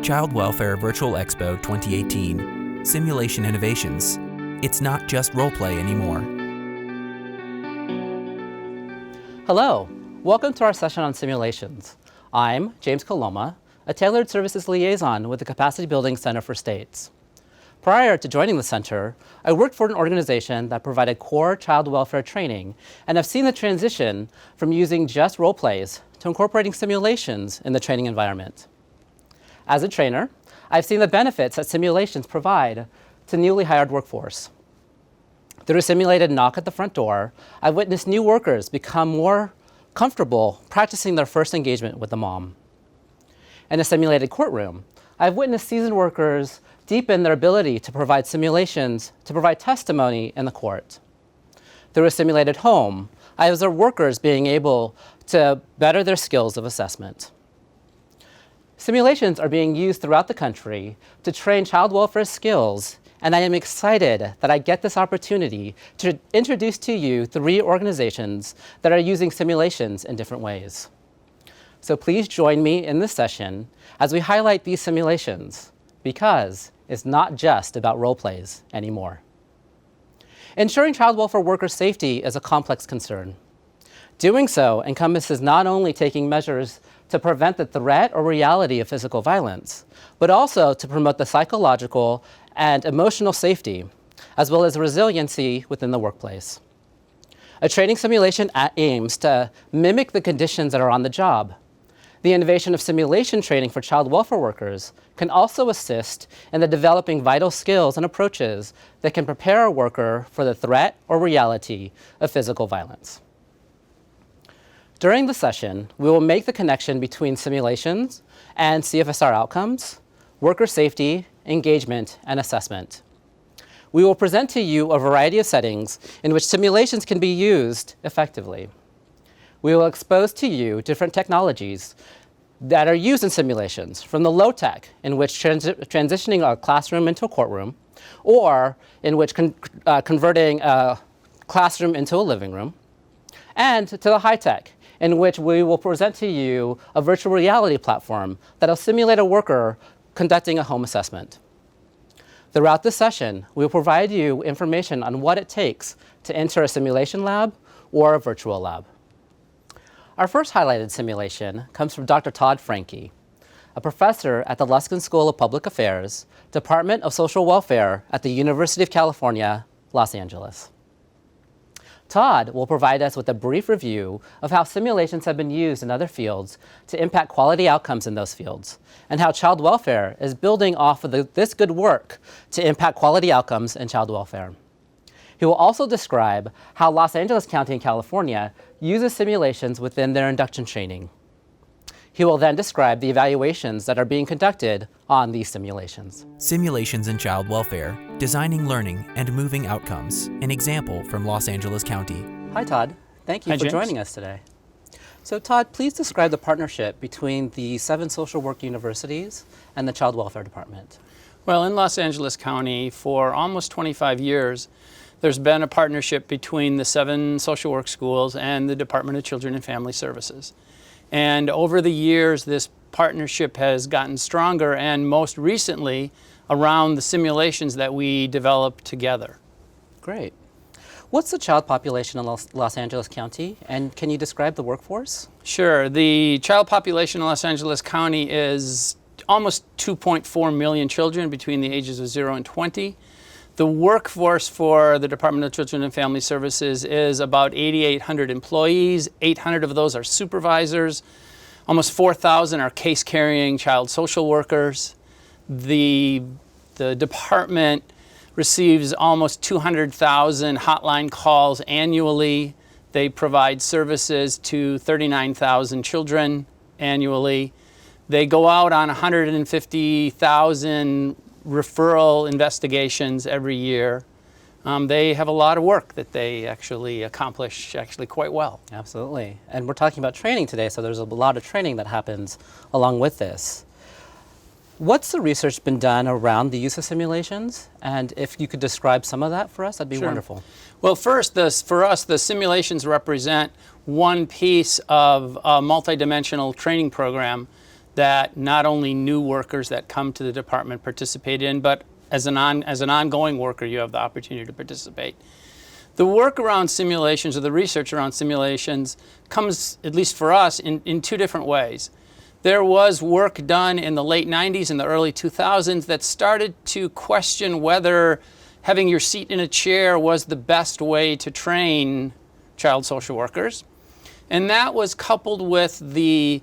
Child Welfare Virtual Expo 2018. Simulation Innovations. It's not just roleplay anymore. Hello, welcome to our session on simulations. I'm James Coloma, a Tailored Services Liaison with the Capacity Building Center for States. Prior to joining the center, I worked for an organization that provided core child welfare training and have seen the transition from using just role plays to incorporating simulations in the training environment. As a trainer, I've seen the benefits that simulations provide to newly hired workforce. Through a simulated knock at the front door, I've witnessed new workers become more comfortable practicing their first engagement with the mom. In a simulated courtroom, I've witnessed seasoned workers deepen their ability to provide simulations to provide testimony in the court. Through a simulated home, I observed workers being able to better their skills of assessment. Simulations are being used throughout the country to train child welfare skills, and I am excited that I get this opportunity to introduce to you 3 organizations that are using simulations in different ways. So please join me in this session as we highlight these simulations, because it's not just about role plays anymore. Ensuring child welfare workers' safety is a complex concern. Doing so encompasses not only taking measures to prevent the threat or reality of physical violence, but also to promote the psychological and emotional safety, as well as resiliency within the workplace. A training simulation aims to mimic the conditions that are on the job. The innovation of simulation training for child welfare workers can also assist in the developing vital skills and approaches that can prepare a worker for the threat or reality of physical violence. During the session, we will make the connection between simulations and CFSR outcomes, worker safety, engagement, and assessment. We will present to you a variety of settings in which simulations can be used effectively. We will expose to you different technologies that are used in simulations, from the low-tech, in which transitioning a classroom into a courtroom, or in which converting a classroom into a living room, and to the high-tech, in which we will present to you a virtual reality platform that will simulate a worker conducting a home assessment. Throughout this session, we will provide you information on what it takes to enter a simulation lab or a virtual lab. Our first highlighted simulation comes from Dr. Todd Franke, a professor at the Luskin School of Public Affairs, Department of Social Welfare at the University of California, Los Angeles. Todd will provide us with a brief review of how simulations have been used in other fields to impact quality outcomes in those fields, and how child welfare is building off of this good work to impact quality outcomes in child welfare. He will also describe how Los Angeles County in California uses simulations within their induction training. He will then describe the evaluations that are being conducted on these simulations. Simulations in child welfare, designing learning and moving outcomes. An example from Los Angeles County. Hi, Todd. Thank you Hi, for James. joining us today. So, Todd, please describe the partnership between the 7 social work universities and the Child Welfare Department. Well, in Los Angeles County, for almost 25 years, there's been a partnership between the 7 social work schools and the Department of Children and Family Services. And over the years, this partnership has gotten stronger, and most recently around the simulations that we developed together. Great. What's the child population in Los Angeles County, and can you describe the workforce? Sure. The child population in Los Angeles County is almost 2.4 million children between the ages of 0 and 20. The workforce for the Department of Children and Family Services is about 8,800 employees. 800 of those are supervisors. Almost 4,000 are case-carrying child social workers. The department receives almost 200,000 hotline calls annually. They provide services to 39,000 children annually. They go out on 150,000 referral investigations every year. They have a lot of work that they actually accomplish quite well. Absolutely. And we're talking about training today, so there's a lot of training that happens along with this. What's the research been done around the use of simulations? And if you could describe some of that for us, that'd be wonderful. Well, first, for us, the simulations represent one piece of a multidimensional training program that not only new workers that come to the department participate in, but as an ongoing worker, you have the opportunity to participate. The work around simulations, or the research around simulations, comes, at least for us, in two different ways. There was work done in the late 90s and the early 2000s that started to question whether having your seat in a chair was the best way to train child social workers. And that was coupled with the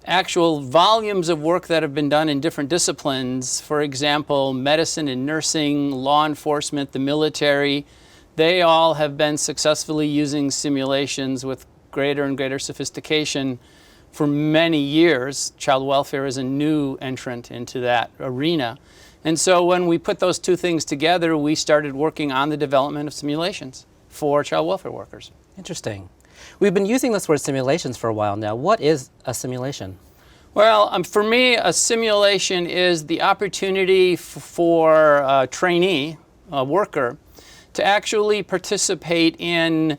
actual volumes of work that have been done in different disciplines. For example, medicine and nursing, law enforcement, the military. They all have been successfully using simulations with greater and greater sophistication for many years. Child welfare is a new entrant into that arena. And so when we put those two things together, we started working on the development of simulations for child welfare workers. Interesting. We've been using this word simulations for a while now. What is a simulation? Well, for me, a simulation is the opportunity for a trainee, a worker, to actually participate in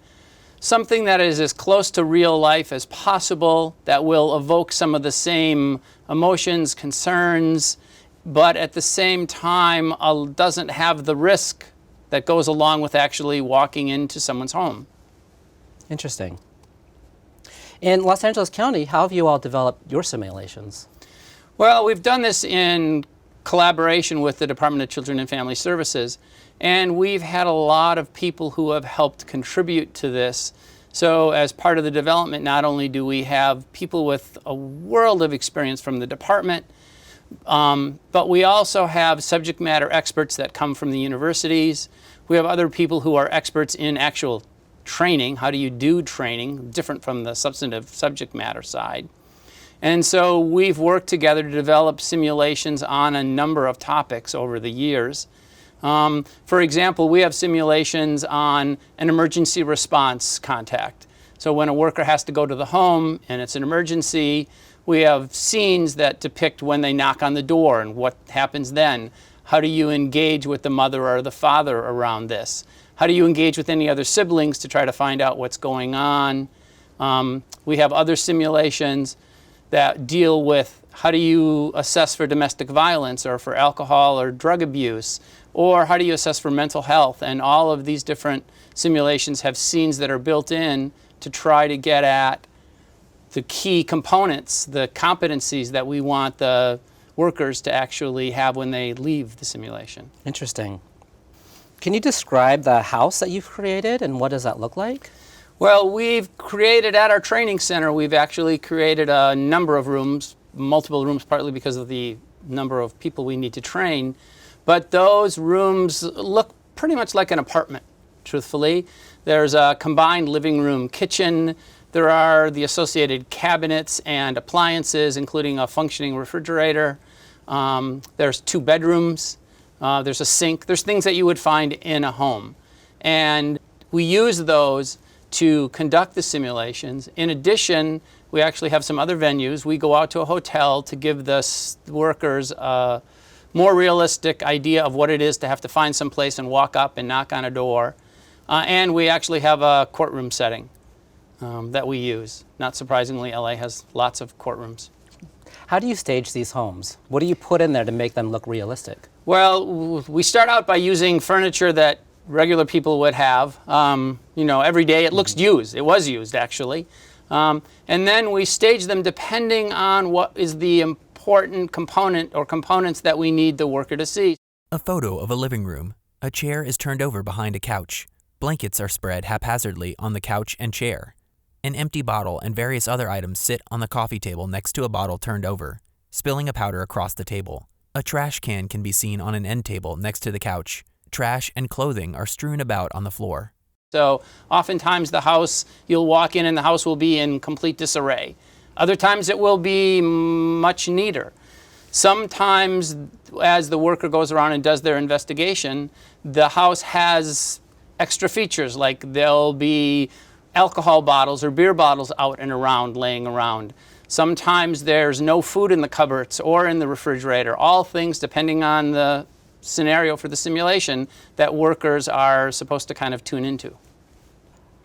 something that is as close to real life as possible, that will evoke some of the same emotions, concerns, but at the same time doesn't have the risk that goes along with actually walking into someone's home. Interesting. In Los Angeles County, how have you all developed your simulations? Well, we've done this in collaboration with the Department of Children and Family Services, and we've had a lot of people who have helped contribute to this. So as part of the development, not only do we have people with a world of experience from the department, but we also have subject matter experts that come from the universities. We have other people who are experts in actual training. How do you do training? Different from the substantive subject matter side. And so we've worked together to develop simulations on a number of topics over the years. For example, we have simulations on an emergency response contact. So when a worker has to go to the home and it's an emergency, we have scenes that depict when they knock on the door and what happens then. How do you engage with the mother or the father around this? How do you engage with any other siblings to try to find out what's going on? We have other simulations that deal with how do you assess for domestic violence or for alcohol or drug abuse, or how do you assess for mental health? And all of these different simulations have scenes that are built in to try to get at the key components, the competencies that we want the workers to actually have when they leave the simulation. Interesting. Can you describe the house that you've created and what does that look like? Well, we've created at our training center, we've actually created a number of rooms, multiple rooms, partly because of the number of people we need to train. But those rooms look pretty much like an apartment, truthfully. There's a combined living room kitchen. There are the associated cabinets and appliances, including a functioning refrigerator. There's 2 bedrooms. There's a sink. There's things that you would find in a home. And we use those to conduct the simulations. In addition, we actually have some other venues. We go out to a hotel to give the workers a more realistic idea of what it is to have to find some place and walk up and knock on a door. And we actually have a courtroom setting that we use. Not surprisingly, LA has lots of courtrooms. How do you stage these homes? What do you put in there to make them look realistic? Well, we start out by using furniture that regular people would have. Every day it looks used. It was used, actually. And then we stage them depending on what is the important component or components that we need the worker to see. A photo of a living room. A chair is turned over behind a couch. Blankets are spread haphazardly on the couch and chair. An empty bottle and various other items sit on the coffee table next to a bottle turned over, spilling a powder across the table. A trash can can be seen on an end table next to the couch. Trash and clothing are strewn about on the floor. So oftentimes the house, you'll walk in and the house will be in complete disarray. Other times it will be much neater. Sometimes as the worker goes around and does their investigation, the house has extra features, like there'll be alcohol bottles or beer bottles out and around, laying around. Sometimes there's no food in the cupboards or in the refrigerator, all things depending on the scenario for the simulation that workers are supposed to kind of tune into.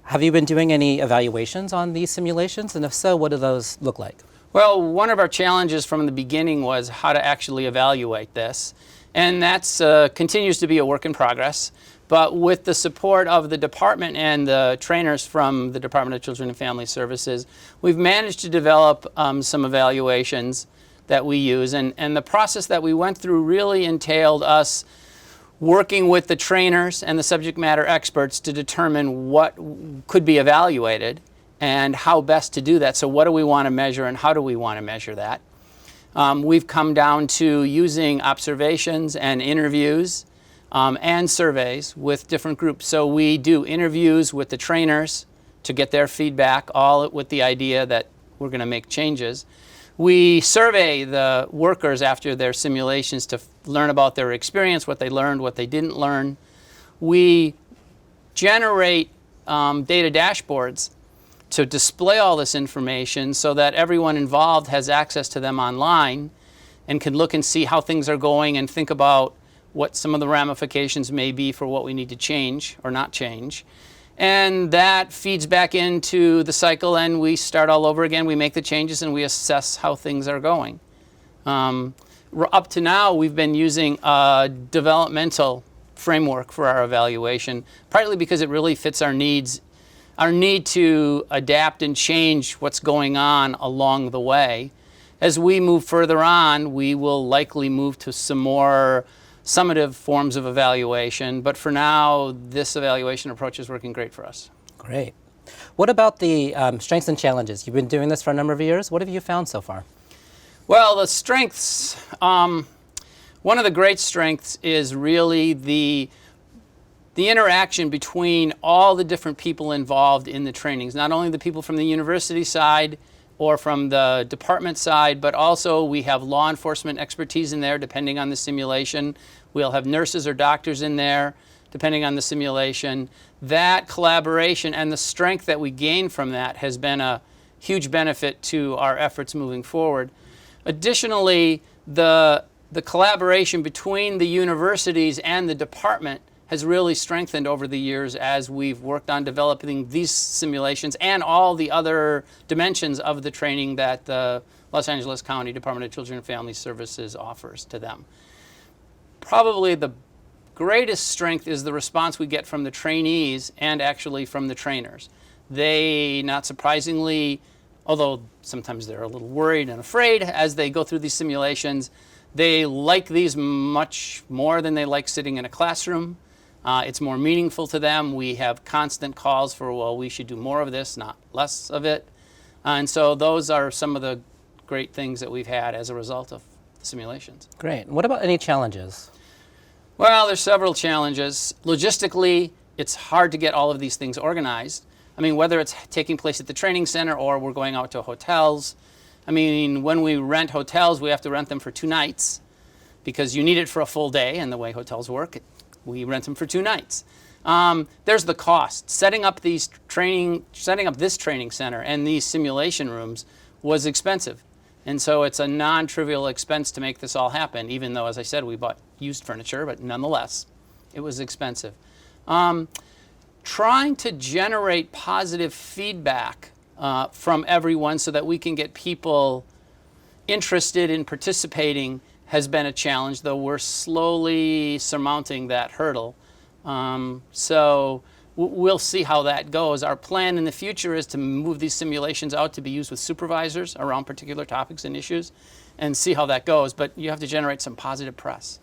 Have you been doing any evaluations on these simulations? And if so, what do those look like? Well, one of our challenges from the beginning was how to actually evaluate this, and that's continues to be a work in progress. But with the support of the department and the trainers from the Department of Children and Family Services, we've managed to develop some evaluations that we use, and the process that we went through really entailed us working with the trainers and the subject matter experts to determine what could be evaluated and how best to do that. So what do we want to measure and how do we want to measure that? We've come down to using observations and interviews and surveys with different groups. So we do interviews with the trainers to get their feedback, all with the idea that we're going to make changes. We survey the workers after their simulations to learn about their experience, what they learned, what they didn't learn. We generate data dashboards to display all this information so that everyone involved has access to them online and can look and see how things are going and think about what some of the ramifications may be for what we need to change or not change. And that feeds back into the cycle, and we start all over again. We make the changes and we assess how things are going. Up to now, we've been using a developmental framework for our evaluation, partly because it really fits our needs, our need to adapt and change what's going on along the way. As we move further on, we will likely move to some more summative forms of evaluation, but for now, this evaluation approach is working great for us. Great. What about the strengths and challenges? You've been doing this for a number of years. What have you found so far? Well, the strengths, one of the great strengths is really the interaction between all the different people involved in the trainings, not only the people from the university side or from the department side, but also we have law enforcement expertise in there depending on the simulation. We'll have nurses or doctors in there depending on the simulation. That collaboration and the strength that we gain from that has been a huge benefit to our efforts moving forward. Additionally, the collaboration between the universities and the department has really strengthened over the years as we've worked on developing these simulations and all the other dimensions of the training that the Los Angeles County Department of Children and Family Services offers to them. Probably the greatest strength is the response we get from the trainees and actually from the trainers. They, not surprisingly, although sometimes they're a little worried and afraid as they go through these simulations, they like these much more than they like sitting in a classroom. It's more meaningful to them. We have constant calls for, well, we should do more of this, not less of it. And so those are some of the great things that we've had as a result of the simulations. Great. What about any challenges? Well, there's several challenges. Logistically, it's hard to get all of these things organized. I mean, whether it's taking place at the training center or we're going out to hotels. I mean, when we rent hotels, we have to rent them for 2 nights because you need it for a full day, and the way hotels work, we rent them for 2 nights. There's the cost. Setting up this training center and these simulation rooms was expensive. And so it's a non-trivial expense to make this all happen, even though, as I said, we bought used furniture, but nonetheless, it was expensive. Trying to generate positive feedback from everyone so that we can get people interested in participating has been a challenge, though we're slowly surmounting that hurdle. So we'll see how that goes. Our plan in the future is to move these simulations out to be used with supervisors around particular topics and issues and see how that goes. But you have to generate some positive press.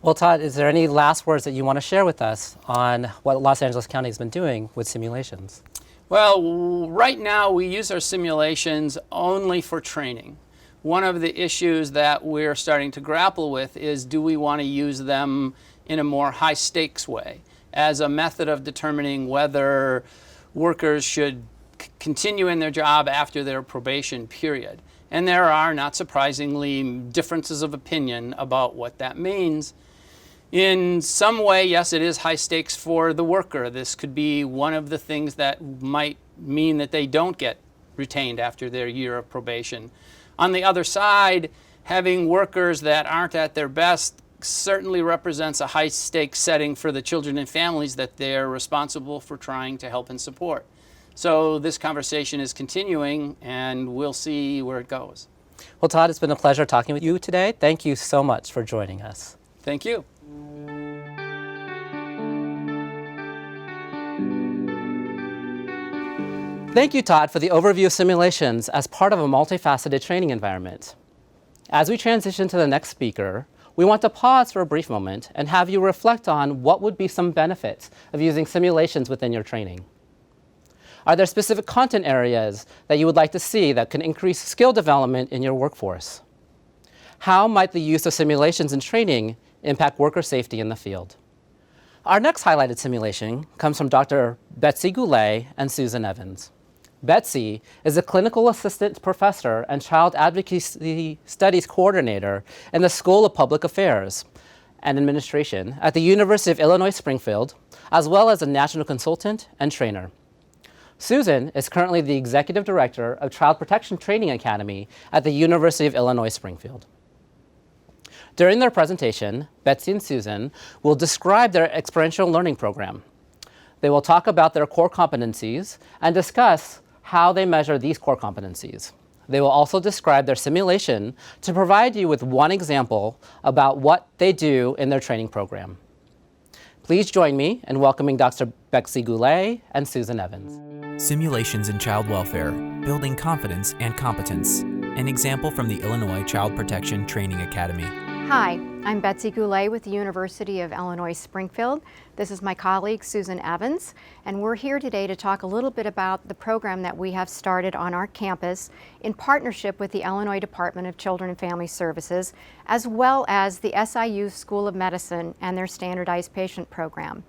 Well, Todd, is there any last words that you want to share with us on what Los Angeles County has been doing with simulations? Well, right now we use our simulations only for training. One of the issues that we're starting to grapple with is, do we want to use them in a more high stakes way as a method of determining whether workers should continue in their job after their probation period? And there are, not surprisingly, differences of opinion about what that means. In some way, yes, it is high stakes for the worker. This could be one of the things that might mean that they don't get retained after their year of probation. On the other side, having workers that aren't at their best certainly represents a high stakes setting for the children and families that they're responsible for trying to help and support. So this conversation is continuing, and we'll see where it goes. Well, Todd, it's been a pleasure talking with you today. Thank you so much for joining us. Thank you. Thank you, Todd, for the overview of simulations as part of a multifaceted training environment. As we transition to the next speaker, we want to pause for a brief moment and have you reflect on what would be some benefits of using simulations within your training. Are there specific content areas that you would like to see that can increase skill development in your workforce? How might the use of simulations in training impact worker safety in the field? Our next highlighted simulation comes from Dr. Betsy Goulet and Susan Evans. Betsy is a clinical assistant professor and child advocacy studies coordinator in the School of Public Affairs and Administration at the University of Illinois Springfield, as well as a national consultant and trainer. Susan is currently the executive director of Child Protection Training Academy at the University of Illinois Springfield. During their presentation, Betsy and Susan will describe their experiential learning program. They will talk about their core competencies and discuss how they measure these core competencies. They will also describe their simulation to provide you with one example about what they do in their training program. Please join me in welcoming Dr. Betsy Goulet and Susan Evans. Simulations in child welfare, building confidence and competence. An example from the Illinois Child Protection Training Academy. Hi, I'm Betsy Goulet with the University of Illinois Springfield. This is my colleague Susan Evans, and we're here today to talk a little bit about the program that we have started on our campus in partnership with the Illinois Department of Children and Family Services, as well as the SIU School of Medicine and their standardized patient program.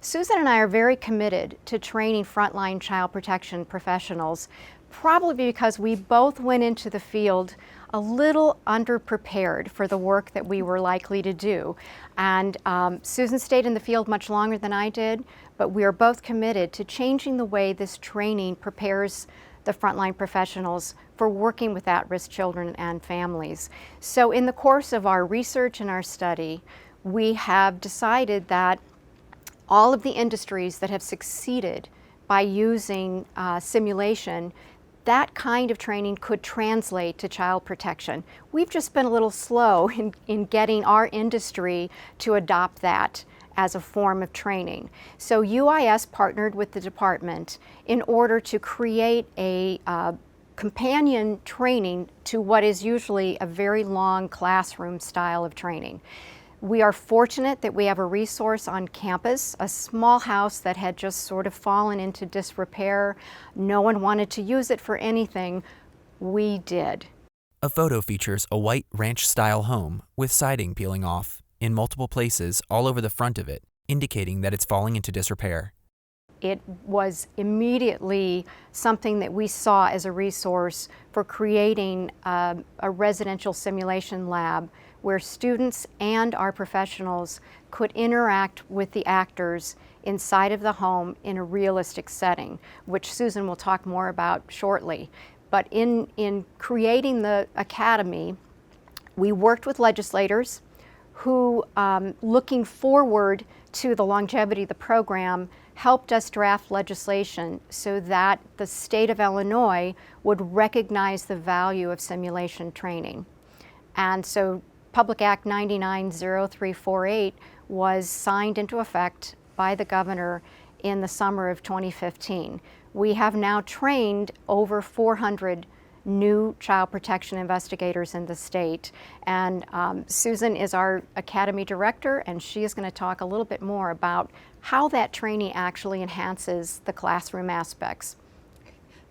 Susan and I are very committed to training frontline child protection professionals, probably because we both went into the field a little underprepared for the work that we were likely to do. And Susan stayed in the field much longer than I did, but we are both committed to changing the way this training prepares the frontline professionals for working with at-risk children and families. So in the course of our research and our study, we have decided that all of the industries that have succeeded by using simulation, that kind of training could translate to child protection. We've just been a little slow in getting our industry to adopt that as a form of training. So UIS partnered with the department in order to create a companion training to what is usually a very long classroom style of training. We are fortunate that we have a resource on campus, a small house that had just sort of fallen into disrepair. No one wanted to use it for anything. We did. A photo features a white ranch-style home with siding peeling off in multiple places all over the front of it, indicating that it's falling into disrepair. It was immediately something that we saw as a resource for creating a residential simulation lab where students and our professionals could interact with the actors inside of the home in a realistic setting, which Susan will talk more about shortly. But in creating the academy, we worked with legislators who, looking forward to the longevity of the program, helped us draft legislation so that the state of Illinois would recognize the value of simulation training. And so Public Act 990348 was signed into effect by the governor in the summer of 2015. We have now trained over 400 new child protection investigators in the state. And Susan is our academy director, and she is going to talk a little bit more about how that training actually enhances the classroom aspects.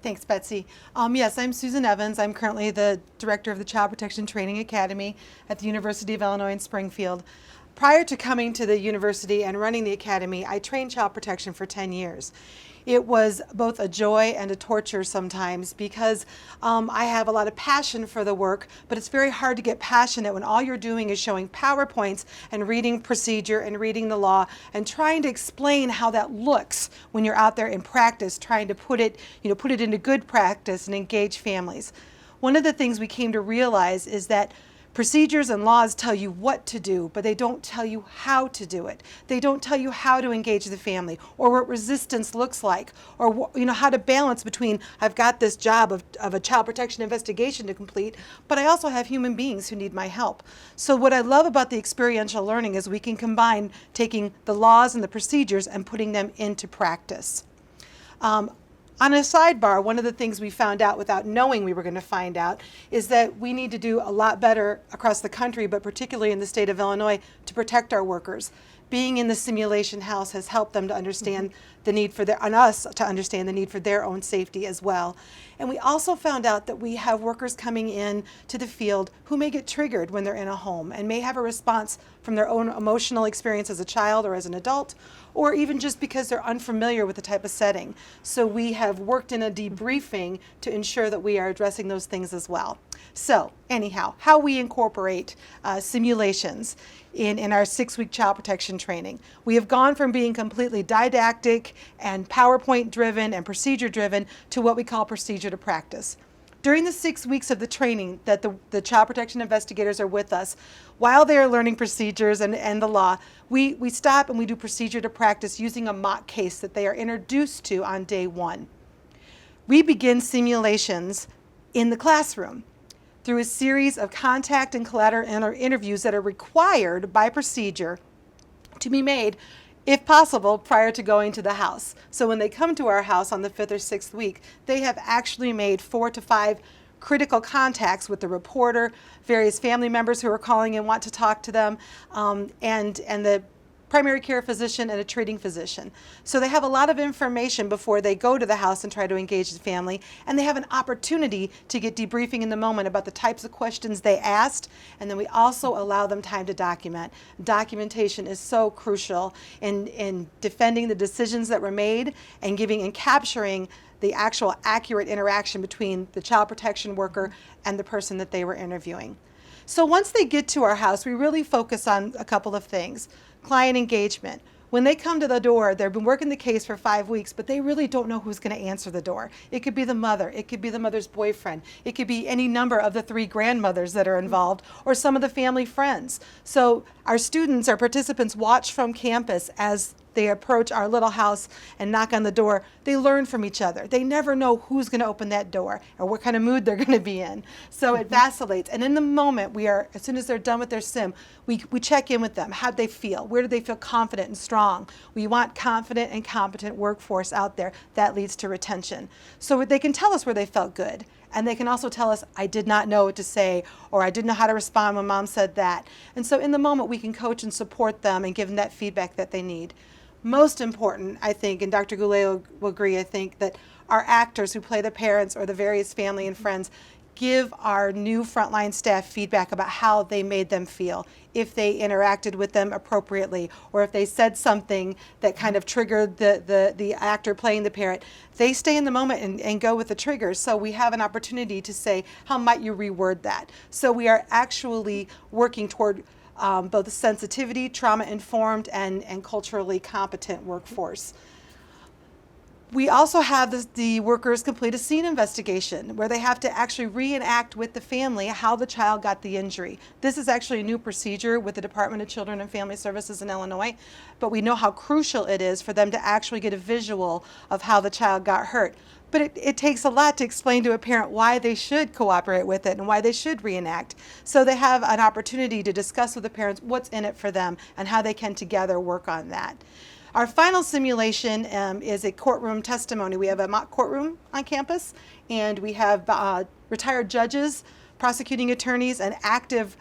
Thanks, Betsy. Yes, I'm Susan Evans. I'm currently the director of the Child Protection Training Academy at the University of Illinois in Springfield. Prior to coming to the university and running the academy, I trained child protection for 10 years. It was both a joy and a torture sometimes because I have a lot of passion for the work, but it's very hard to get passionate when all you're doing is showing PowerPoints and reading procedure and reading the law and trying to explain how that looks when you're out there in practice, trying to put it into good practice and engage families. One of the things we came to realize is that Procedures and laws tell you what to do, but they don't tell you how to do it. They don't tell you how to engage the family, or what resistance looks like, or how to balance between, I've got this job of a child protection investigation to complete, but I also have human beings who need my help. So what I love about the experiential learning is we can combine taking the laws and the procedures and putting them into practice. On a sidebar, one of the things we found out without knowing we were going to find out is that we need to do a lot better across the country, but particularly in the state of Illinois, to protect our workers. Being in the simulation house has helped them to understand the need for and us to understand the need for their own safety as well. And we also found out that we have workers coming in to the field who may get triggered when they're in a home and may have a response from their own emotional experience as a child or as an adult, or even just because they're unfamiliar with the type of setting. So we have worked in a debriefing to ensure that we are addressing those things as well. So anyhow, how we incorporate simulations in our 6-week child protection training. We have gone from being completely didactic and PowerPoint driven and procedure driven to what we call procedure to practice. During the 6 weeks of the training that the child protection investigators are with us, while they are learning procedures and the law, we stop and we do procedure to practice using a mock case that they are introduced to on day 1. We begin simulations in the classroom through a series of contact and collateral interviews that are required by procedure to be made, if possible, prior to going to the house. So when they come to our house on the 5th or 6th week, they have actually made 4 to 5 critical contacts with the reporter, various family members who are calling and want to talk to them, and the primary care physician and a treating physician. So they have a lot of information before they go to the house and try to engage the family, and they have an opportunity to get debriefing in the moment about the types of questions they asked, and then we also allow them time to document. Documentation is so crucial in defending the decisions that were made and giving and capturing the actual accurate interaction between the child protection worker and the person that they were interviewing. So once they get to our house, we really focus on a couple of things. Client engagement. When they come to the door, they've been working the case for 5 weeks, but they really don't know who's going to answer the door. It could be the mother. It could be the mother's boyfriend. It could be any number of the 3 grandmothers that are involved, or some of the family friends. So our students, our participants, watch from campus as they approach our little house and knock on the door. They learn from each other. They never know who's going to open that door or what kind of mood they're going to be in. So it vacillates. And in the moment, as soon as they're done with their sim, we check in with them. How do they feel? Where do they feel confident and strong? We want confident and competent workforce out there. That leads to retention. So they can tell us where they felt good. And they can also tell us, I did not know what to say, or I didn't know how to respond when mom said that. And so in the moment, we can coach and support them and give them that feedback that they need. Most important, I think, and Dr. Goulet will agree, I think, that our actors who play the parents or the various family and friends give our new frontline staff feedback about how they made them feel, if they interacted with them appropriately, or if they said something that kind of triggered the actor playing the parent. They stay in the moment and go with the triggers. So we have an opportunity to say, how might you reword that? So we are actually working toward both sensitivity, trauma-informed, and culturally competent workforce. We also have the workers complete a scene investigation where they have to actually reenact with the family how the child got the injury. This is actually a new procedure with the Department of Children and Family Services in Illinois, but we know how crucial it is for them to actually get a visual of how the child got hurt. But it takes a lot to explain to a parent why they should cooperate with it and why they should reenact. So they have an opportunity to discuss with the parents what's in it for them and how they can together work on that. Our final simulation is a courtroom testimony. We have a mock courtroom on campus, and we have retired judges, prosecuting attorneys, and active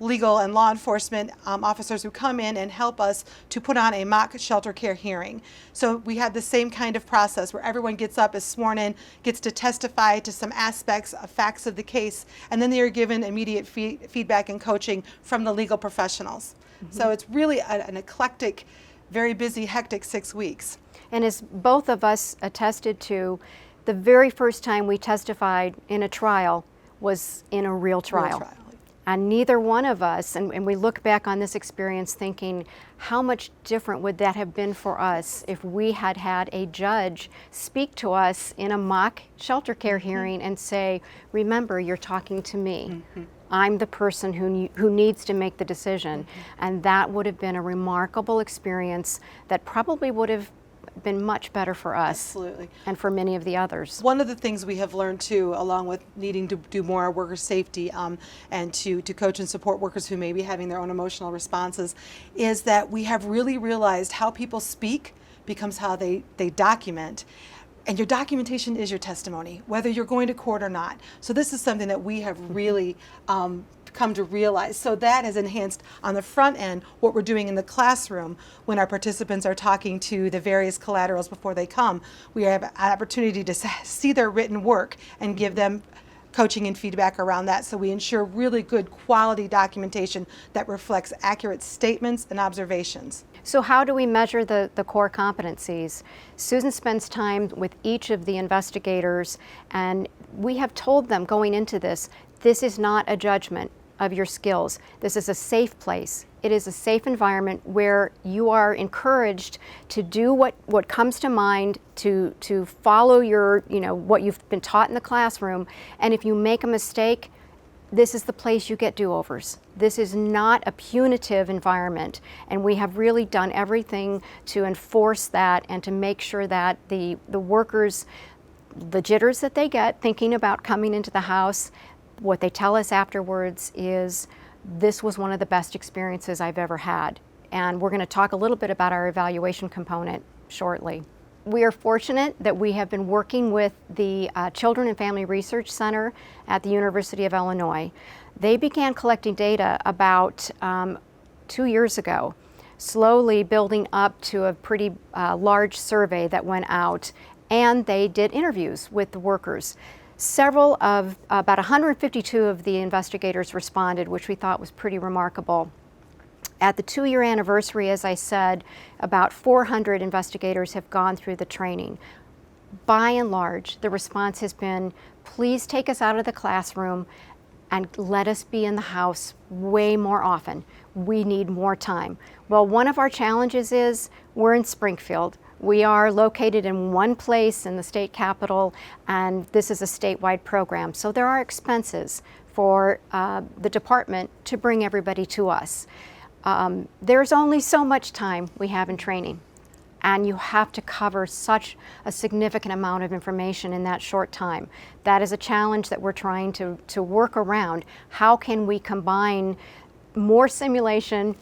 legal and law enforcement officers who come in and help us to put on a mock shelter care hearing. So we have the same kind of process where everyone gets up, is sworn in, gets to testify to some aspects of facts of the case, and then they are given immediate feedback and coaching from the legal professionals. So it's really an eclectic, very busy, hectic 6 weeks. And as both of us attested to, the very first time we testified in a trial was in a real trial. And neither one of us, and we look back on this experience thinking, how much different would that have been for us if we had had a judge speak to us in a mock shelter care hearing and say, remember, you're talking to me. I'm the person who needs to make the decision. And that would have been a remarkable experience that probably would have been much better for us. Absolutely. And for many of the others. One of the things we have learned too, along with needing to do more worker safety and to coach and support workers who may be having their own emotional responses, is that we have really realized how people speak becomes how they document. And your documentation is your testimony, whether you're going to court or not. So this is something that we have really come to realize. So that has enhanced on the front end what we're doing in the classroom when our participants are talking to the various collaterals before they come. We have an opportunity to see their written work and give them coaching and feedback around that, so we ensure really good quality documentation that reflects accurate statements and observations. So how do we measure the core competencies? Susan spends time with each of the investigators, and we have told them going into this, this is not a judgment of your skills. This is a safe place. It is a safe environment where you are encouraged to do what comes to mind, to follow your, what you've been taught in the classroom. And if you make a mistake, this is the place you get do-overs. This is not a punitive environment, and we have really done everything to enforce that and to make sure that the workers, the jitters that they get thinking about coming into the house, what they tell us afterwards is, this was one of the best experiences I've ever had. And we're going to talk a little bit about our evaluation component shortly. We are fortunate that we have been working with the Children and Family Research Center at the University of Illinois. They began collecting data about 2 years ago, slowly building up to a pretty large survey that went out, and they did interviews with the workers. About 152 of the investigators responded, which we thought was pretty remarkable. At the 2-year anniversary, as I said, about 400 investigators have gone through the training. By and large, the response has been, please take us out of the classroom and let us be in the house way more often. We need more time. Well, one of our challenges is we're in Springfield. We are located in one place in the state capital, and this is a statewide program. So there are expenses for the department to bring everybody to us. There's only so much time we have in training, and you have to cover such a significant amount of information in that short time. That is a challenge that we're trying to work around. How can we combine more simulation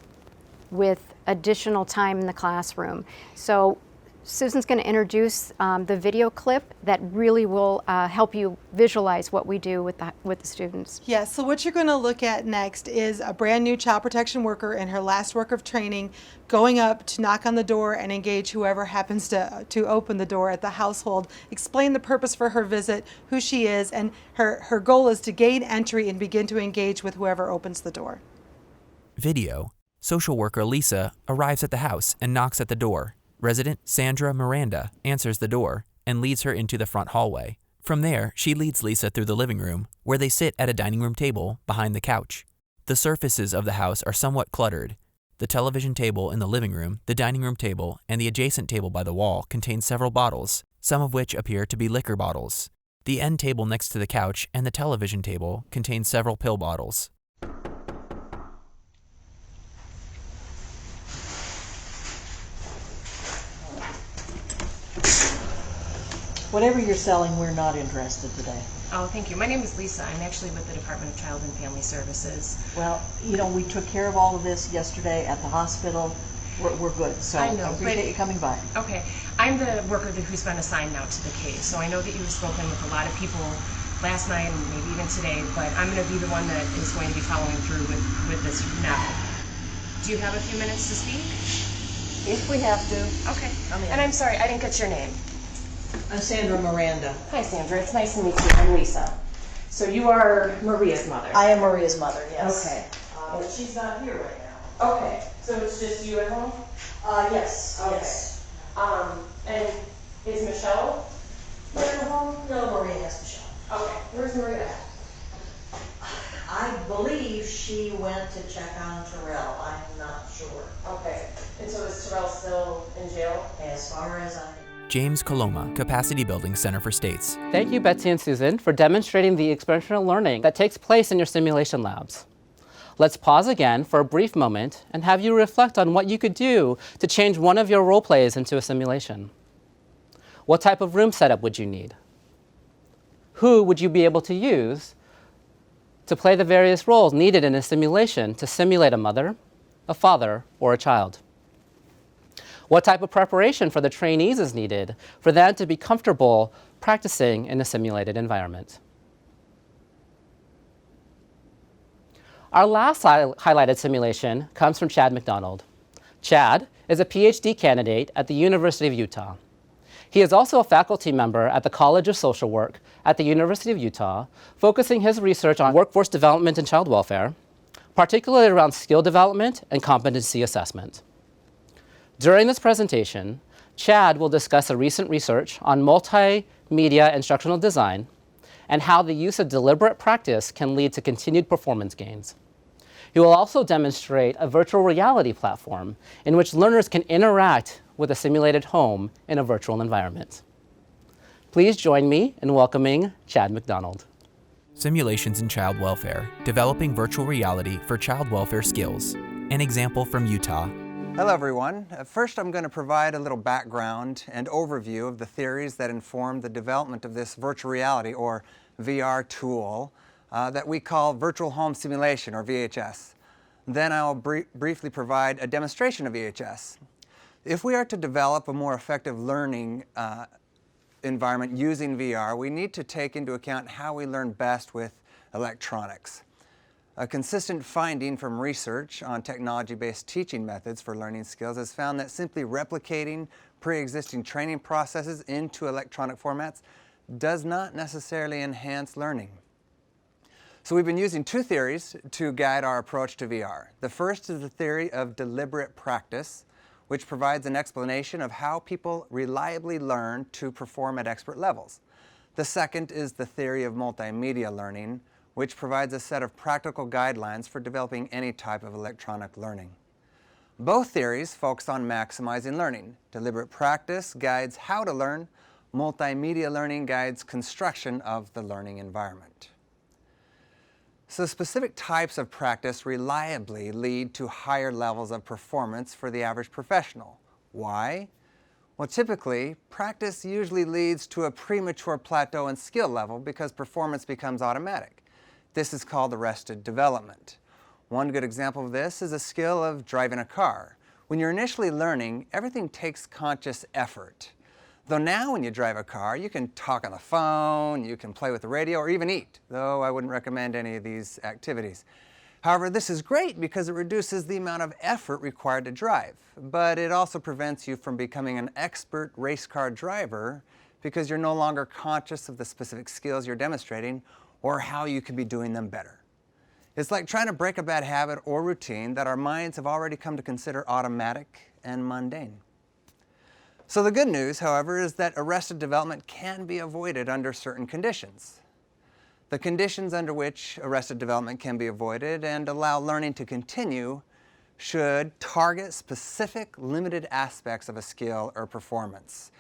with additional time in the classroom? So Susan's going to introduce the video clip that really will help you visualize what we do with the students. Yeah, so what you're going to look at next is a brand new child protection worker in her last work of training going up to knock on the door and engage whoever happens to open the door at the household, explain the purpose for her visit, who she is, and her goal is to gain entry and begin to engage with whoever opens the door. Video. Social worker Lisa arrives at the house and knocks at the door. Resident Sandra Miranda answers the door and leads her into the front hallway. From there, she leads Lisa through the living room, where they sit at a dining room table behind the couch. The surfaces of the house are somewhat cluttered. The television table in the living room, the dining room table, and the adjacent table by the wall contain several bottles, some of which appear to be liquor bottles. The end table next to the couch and the television table contain several pill bottles. Whatever you're selling, we're not interested today. Oh, thank you. My name is Lisa. I'm actually with the Department of Child and Family Services. Well, we took care of all of this yesterday at the hospital. We're good, so I know, appreciate you coming by. Okay. I'm the worker who's been assigned now to the case, so I know that you've spoken with a lot of people last night and maybe even today, but I'm going to be the one that is going to be following through with this now. Do you have a few minutes to speak? If we have to. Okay. And I'm sorry, I didn't get your name. I'm Sandra Miranda. Hi, Sandra. It's nice to meet you. I'm Lisa. So you are Maria's mother. I am Maria's mother, yes. Okay. But she's not here right now. Okay. So it's just you at home? Yes. Okay. Yes. And is Michelle here at home? No, Maria has Michelle. Okay. Where's Maria? I believe she went to check on Terrell. I'm not sure. Okay. And so is Terrell still in jail? As far as I know. James Coloma, Capacity Building Center for States. Thank you, Betsy and Susan, for demonstrating the experiential learning that takes place in your simulation labs. Let's pause again for a brief moment and have you reflect on what you could do to change one of your role plays into a simulation. What type of room setup would you need? Who would you be able to use to play the various roles needed in a simulation to simulate a mother, a father, or a child? What type of preparation for the trainees is needed for them to be comfortable practicing in a simulated environment? Our last highlighted simulation comes from Chad McDonald. Chad is a PhD candidate at the University of Utah. He is also a faculty member at the College of Social Work at the University of Utah, focusing his research on workforce development and child welfare, particularly around skill development and competency assessment. During this presentation, Chad will discuss a recent research on multimedia instructional design and how the use of deliberate practice can lead to continued performance gains. He will also demonstrate a virtual reality platform in which learners can interact with a simulated home in a virtual environment. Please join me in welcoming Chad McDonald. Simulations in Child Welfare, Developing Virtual Reality for Child Welfare Skills. An example from Utah. Hello everyone. First I'm going to provide a little background and overview of the theories that inform the development of this virtual reality or VR tool that we call Virtual Home Simulation or VHS. Then I'll briefly provide a demonstration of VHS. If we are to develop a more effective learning environment using VR, we need to take into account how we learn best with electronics. A consistent finding from research on technology-based teaching methods for learning skills has found that simply replicating pre-existing training processes into electronic formats does not necessarily enhance learning. So we've been using two theories to guide our approach to VR. The first is the theory of deliberate practice, which provides an explanation of how people reliably learn to perform at expert levels. The second is the theory of multimedia learning, which provides a set of practical guidelines for developing any type of electronic learning. Both theories focus on maximizing learning. Deliberate practice guides how to learn. Multimedia learning guides construction of the learning environment. So specific types of practice reliably lead to higher levels of performance for the average professional. Why? Well, typically, practice usually leads to a premature plateau in skill level because performance becomes automatic. This is called arrested development. One good example of this is a skill of driving a car. When you're initially learning, everything takes conscious effort. Though now when you drive a car, you can talk on the phone, you can play with the radio, or even eat, though I wouldn't recommend any of these activities. However, this is great because it reduces the amount of effort required to drive, but it also prevents you from becoming an expert race car driver because you're no longer conscious of the specific skills you're demonstrating or how you could be doing them better. It's like trying to break a bad habit or routine that our minds have already come to consider automatic and mundane. So the good news, however, is that arrested development can be avoided under certain conditions. The conditions under which arrested development can be avoided and allow learning to continue should target specific limited aspects of a skill or performance.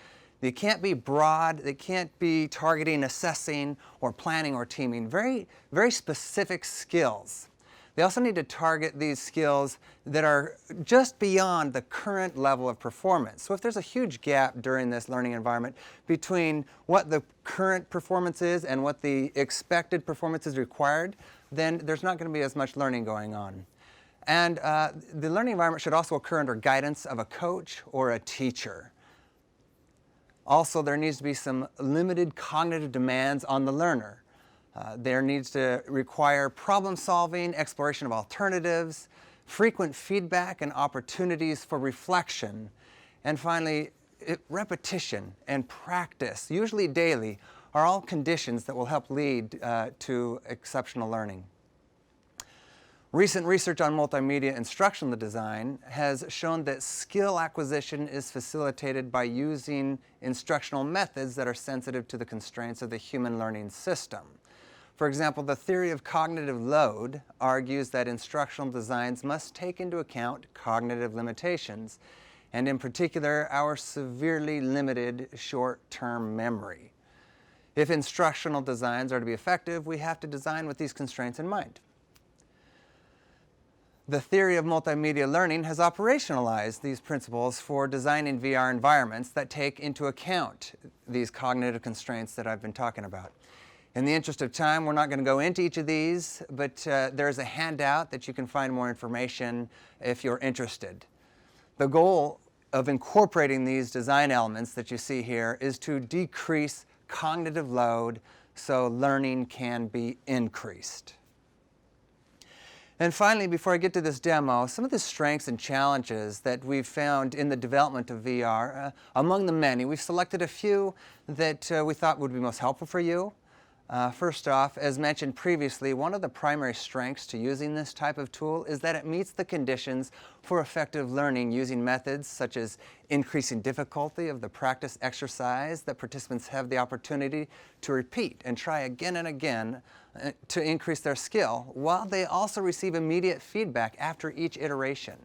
They can't be broad, they can't be targeting, assessing, or planning or teaming. Very, very specific skills. They also need to target these skills that are just beyond the current level of performance. So if there's a huge gap during this learning environment between what the current performance is and what the expected performance is required, then there's not going to be as much learning going on. And the learning environment should also occur under guidance of a coach or a teacher. Also, there needs to be some limited cognitive demands on the learner. There needs to require problem solving, exploration of alternatives, frequent feedback and opportunities for reflection, and finally, repetition and practice, usually daily, are all conditions that will help lead to exceptional learning. Recent research on multimedia instructional design has shown that skill acquisition is facilitated by using instructional methods that are sensitive to the constraints of the human learning system. For example, the theory of cognitive load argues that instructional designs must take into account cognitive limitations and in particular, our severely limited short-term memory. If instructional designs are to be effective, we have to design with these constraints in mind. The theory of multimedia learning has operationalized these principles for designing VR environments that take into account these cognitive constraints that I've been talking about. In the interest of time, we're not going to go into each of these, but there's a handout that you can find more information if you're interested. The goal of incorporating these design elements that you see here is to decrease cognitive load so learning can be increased. And finally, before I get to this demo, some of the strengths and challenges that we've found in the development of VR, among the many, we've selected a few that we thought would be most helpful for you. First off, as mentioned previously, one of the primary strengths to using this type of tool is that it meets the conditions for effective learning using methods such as increasing difficulty of the practice exercise that participants have the opportunity to repeat and try again and again to increase their skill, while they also receive immediate feedback after each iteration.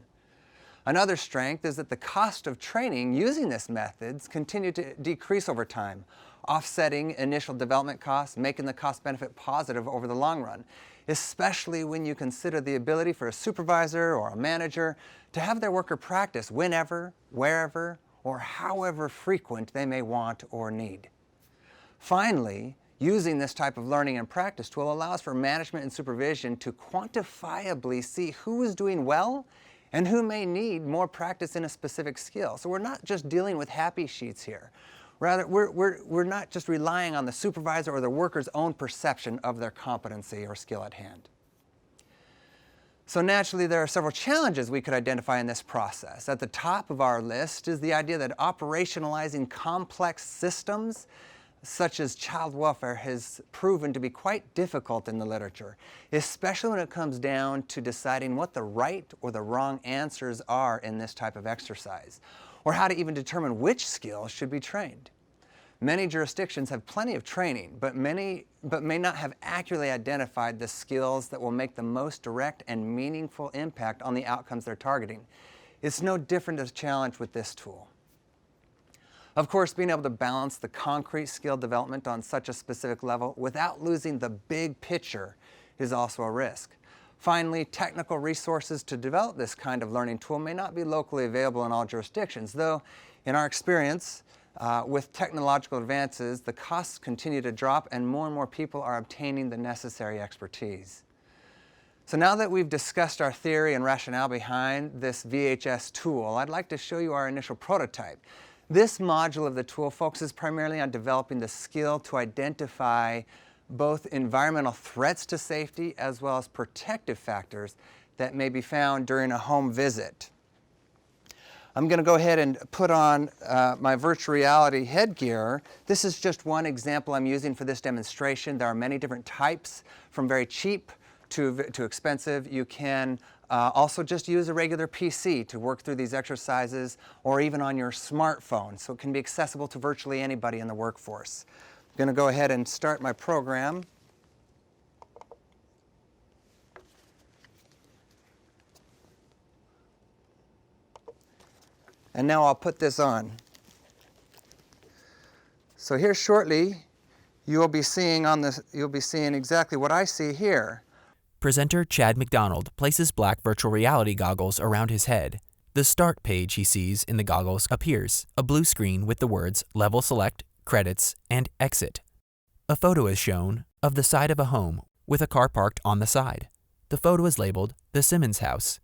Another strength is that the cost of training using these methods continue to decrease over time, offsetting initial development costs, making the cost-benefit positive over the long run, especially when you consider the ability for a supervisor or a manager to have their worker practice whenever, wherever, or however frequent they may want or need. Finally, using this type of learning and practice tool allows for management and supervision to quantifiably see who is doing well and who may need more practice in a specific skill. So we're not just dealing with happy sheets here. Rather, we're not just relying on the supervisor or the worker's own perception of their competency or skill at hand. So naturally, there are several challenges we could identify in this process. At the top of our list is the idea that operationalizing complex systems such as child welfare has proven to be quite difficult in the literature, especially when it comes down to deciding what the right or the wrong answers are in this type of exercise, or how to even determine which skills should be trained. Many jurisdictions have plenty of training, but may not have accurately identified the skills that will make the most direct and meaningful impact on the outcomes they're targeting. It's no different as a challenge with this tool. Of course, being able to balance the concrete skill development on such a specific level without losing the big picture is also a risk. Finally, technical resources to develop this kind of learning tool may not be locally available in all jurisdictions, though in our experience, with technological advances, the costs continue to drop and more people are obtaining the necessary expertise. So now that we've discussed our theory and rationale behind this VHS tool, I'd like to show you our initial prototype. This module of the tool focuses primarily on developing the skill to identify both environmental threats to safety as well as protective factors that may be found during a home visit. I'm going to go ahead and put on my virtual reality headgear. This is just one example I'm using for this demonstration. There are many different types, from very cheap to expensive. You can also just use a regular PC to work through these exercises, or even on your smartphone, so it can be accessible to virtually anybody in the workforce. I'm going to go ahead and start my program. And now I'll put this on. So here shortly, you'll be seeing exactly what I see here. Presenter Chad McDonald places black virtual reality goggles around his head. The start page he sees in the goggles appears, a blue screen with the words Level Select, Credits, and Exit. A photo is shown of the side of a home with a car parked on the side. The photo is labeled The Simmons House.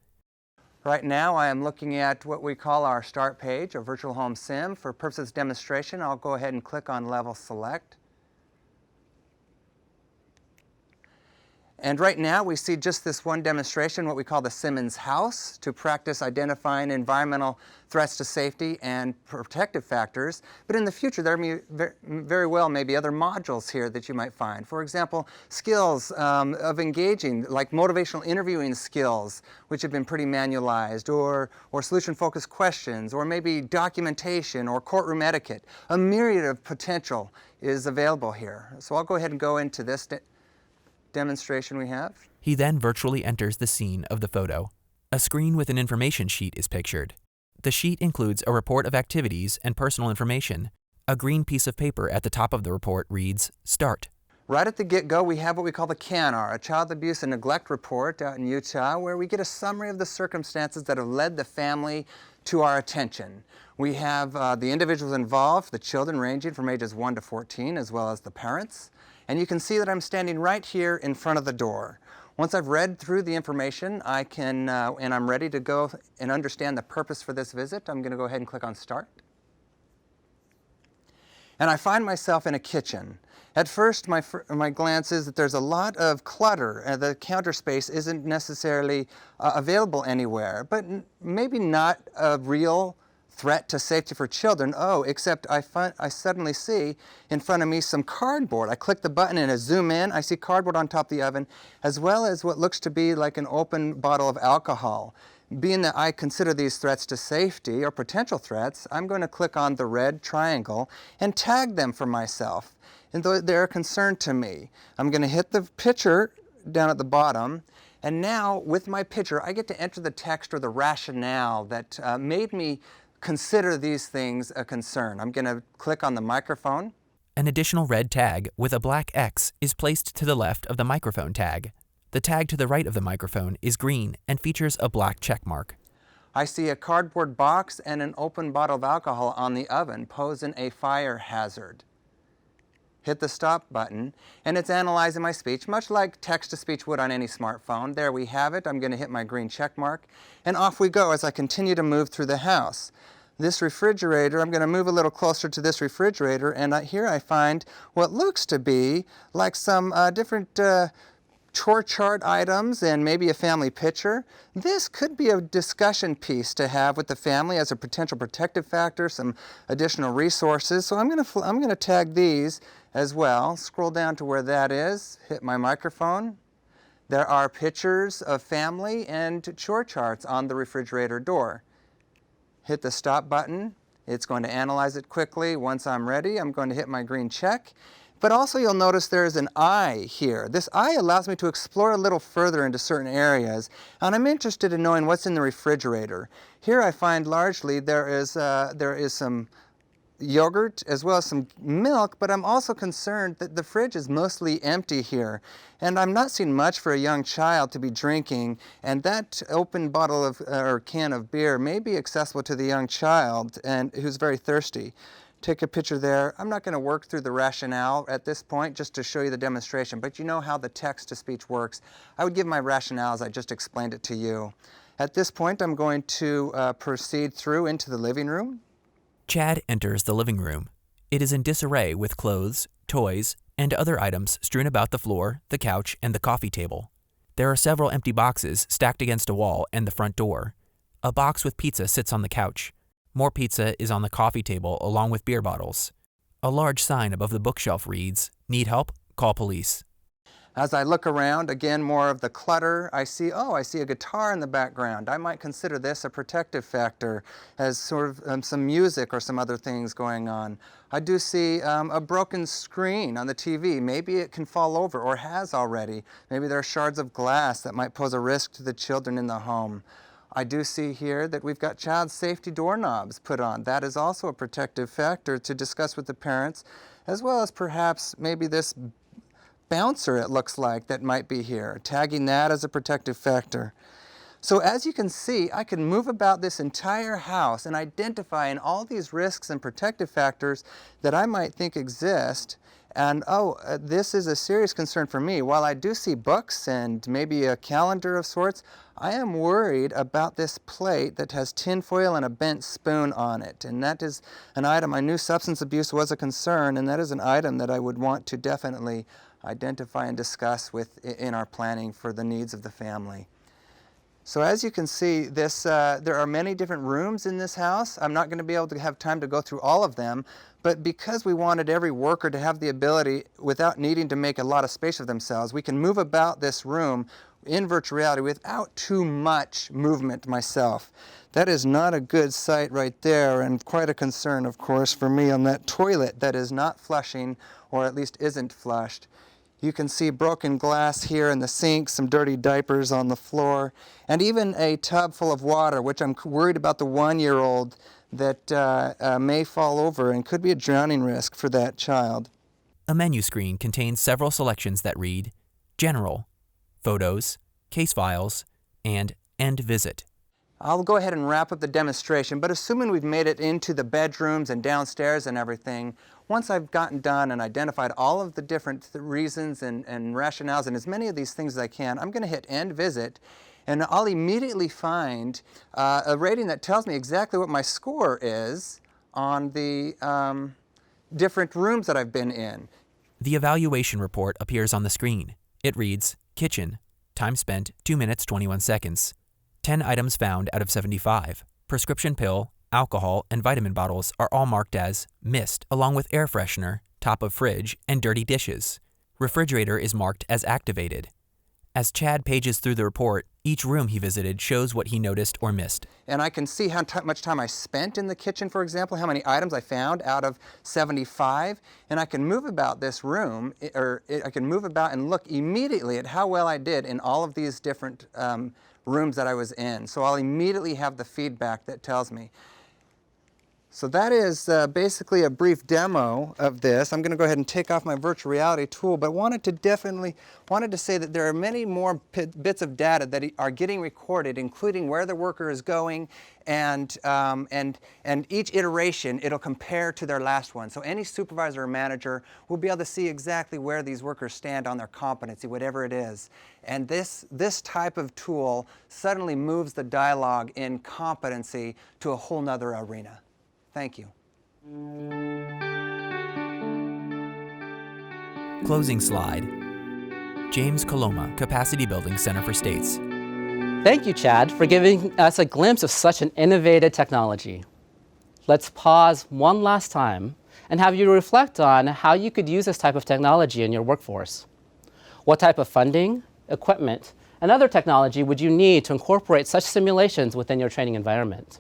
Right now I am looking at what we call our start page, a virtual home sim. For purposes of demonstration, I'll go ahead and click on Level Select. And right now we see just this one demonstration, what we call the Simmons House, to practice identifying environmental threats to safety and protective factors. But in the future, there may very well may be other modules here that you might find. For example, skills of engaging, like motivational interviewing skills, which have been pretty manualized, or solution-focused questions, or maybe documentation or courtroom etiquette. A myriad of potential is available here. So I'll go ahead and go into this demonstration we have. He then virtually enters the scene of the photo. A screen with an information sheet is pictured. The sheet includes a report of activities and personal information. A green piece of paper at the top of the report reads, Start. Right at the get-go, we have what we call the CANR, a Child Abuse and Neglect Report out in Utah, where we get a summary of the circumstances that have led the family to our attention. We have the individuals involved, the children ranging from ages 1 to 14, as well as the parents. And you can see that I'm standing right here in front of the door. Once I've read through the information, I can, and I'm ready to go and understand the purpose for this visit, I'm going to go ahead and click on Start. And I find myself in a kitchen. At first, my glance is that there's a lot of clutter. The counter space isn't necessarily available anywhere, but maybe not a real threat to safety for children. Oh, except I suddenly see in front of me some cardboard. I click the button and I zoom in. I see cardboard on top of the oven, as well as what looks to be like an open bottle of alcohol. Being that I consider these threats to safety or potential threats, I'm going to click on the red triangle and tag them for myself. And they're a concern to me, I'm going to hit the picture down at the bottom, and now with my picture I get to enter the text or the rationale that made me consider these things a concern. I'm going to click on the microphone. An additional red tag with a black X is placed to the left of the microphone tag. The tag to the right of the microphone is green and features a black check mark. I see a cardboard box and an open bottle of alcohol on the oven, posing a fire hazard. Hit the stop button, and it's analyzing my speech, much like text-to-speech would on any smartphone. There we have it. I'm going to hit my green check mark, and off we go as I continue to move through the house. This refrigerator, I'm going to move a little closer to this refrigerator, and here I find what looks to be like some different chore chart items and maybe a family picture. This could be a discussion piece to have with the family as a potential protective factor, some additional resources. So I'm going to tag these as well. Scroll down to where that is, hit my microphone. There are pictures of family and chore charts on the refrigerator door. Hit the stop button. It's going to analyze it quickly. Once I'm ready, I'm going to hit my green check. But also you'll notice there's an eye here. This eye allows me to explore a little further into certain areas, and I'm interested in knowing what's in the refrigerator. Here I find largely there is some yogurt as well as some milk, but I'm also concerned that the fridge is mostly empty here, and I'm not seeing much for a young child to be drinking, and that open bottle of or can of beer may be accessible to the young child and who's very thirsty. Take a picture there. I'm not going to work through the rationale at this point just to show you the demonstration, but you know how the text-to-speech works. I would give my rationale as I just explained it to you. At this point, I'm going to proceed through into the living room. Chad enters the living room. It is in disarray with clothes, toys, and other items strewn about the floor, the couch, and the coffee table. There are several empty boxes stacked against a wall and the front door. A box with pizza sits on the couch. More pizza is on the coffee table along with beer bottles. A large sign above the bookshelf reads, Need help? Call police. As I look around, again, more of the clutter, I see a guitar in the background. I might consider this a protective factor as sort of some music or some other things going on. I do see a broken screen on the TV. Maybe it can fall over or has already. Maybe there are shards of glass that might pose a risk to the children in the home. I do see here that we've got child safety doorknobs put on. That is also a protective factor to discuss with the parents, as well as perhaps maybe this bouncer, it looks like, that might be here, tagging that as a protective factor. So as you can see, I can move about this entire house and identify all these risks and protective factors that I might think exist. And this is a serious concern for me. While I do see books and maybe a calendar of sorts, I am worried about this plate that has tin foil and a bent spoon on it. And that is an item. I knew substance abuse was a concern, and that is an item that I would want to definitely identify and discuss in our planning for the needs of the family. So as you can see, there are many different rooms in this house. I'm not going to be able to have time to go through all of them, but because we wanted every worker to have the ability, without needing to make a lot of space for themselves, we can move about this room in virtual reality without too much movement myself. That is not a good sight right there, and quite a concern, of course, for me on that toilet that is not flushing, or at least isn't flushed. You can see broken glass here in the sink, some dirty diapers on the floor, and even a tub full of water, which I'm worried about the 1-year-old that may fall over and could be a drowning risk for that child. A menu screen contains several selections that read General, Photos, Case Files, and End Visit. I'll go ahead and wrap up the demonstration, but assuming we've made it into the bedrooms and downstairs and everything, once I've gotten done and identified all of the different reasons and rationales and as many of these things as I can, I'm going to hit End Visit, and I'll immediately find a rating that tells me exactly what my score is on the different rooms that I've been in. The evaluation report appears on the screen. It reads, Kitchen, time spent 2 minutes 21 seconds. 10 items found out of 75. Prescription pill, alcohol, and vitamin bottles are all marked as missed, along with air freshener, top of fridge, and dirty dishes. Refrigerator is marked as activated. As Chad pages through the report, each room he visited shows what he noticed or missed. And I can see how much time I spent in the kitchen, for example, how many items I found out of 75, and I can move about this room, I can move about and look immediately at how well I did in all of these different rooms that I was in. So I'll immediately have the feedback that tells me. So that is basically a brief demo of this. I'm going to go ahead and take off my virtual reality tool, but wanted to say that there are many more bits of data that are getting recorded, including where the worker is going, and each iteration it'll compare to their last one. So any supervisor or manager will be able to see exactly where these workers stand on their competency, whatever it is. And this type of tool suddenly moves the dialogue in competency to a whole nother arena. Thank you. Closing slide. James Coloma, Capacity Building Center for States. Thank you, Chad, for giving us a glimpse of such an innovative technology. Let's pause one last time and have you reflect on how you could use this type of technology in your workforce. What type of funding, equipment, and other technology would you need to incorporate such simulations within your training environment?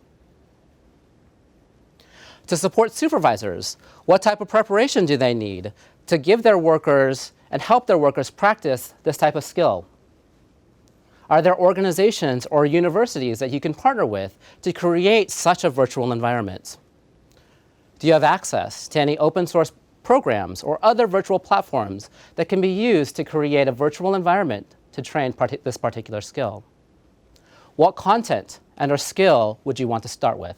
To support supervisors, what type of preparation do they need to give their workers and help their workers practice this type of skill? Are there organizations or universities that you can partner with to create such a virtual environment? Do you have access to any open source programs or other virtual platforms that can be used to create a virtual environment to train this particular skill? What content and/or skill would you want to start with?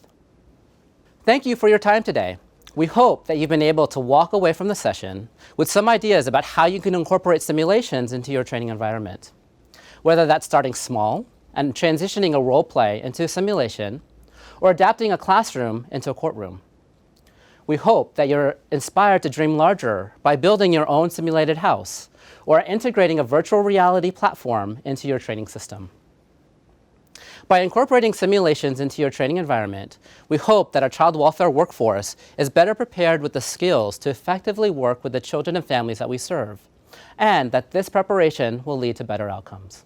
Thank you for your time today. We hope that you've been able to walk away from the session with some ideas about how you can incorporate simulations into your training environment. Whether that's starting small and transitioning a role play into a simulation, or adapting a classroom into a courtroom. We hope that you're inspired to dream larger by building your own simulated house, or integrating a virtual reality platform into your training system. By incorporating simulations into your training environment, we hope that our child welfare workforce is better prepared with the skills to effectively work with the children and families that we serve, and that this preparation will lead to better outcomes.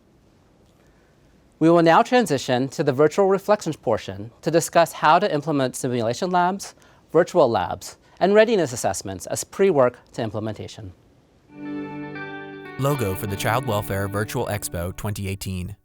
We will now transition to the virtual reflections portion to discuss how to implement simulation labs, virtual labs, and readiness assessments as pre-work to implementation. Logo for the Child Welfare Virtual Expo 2018.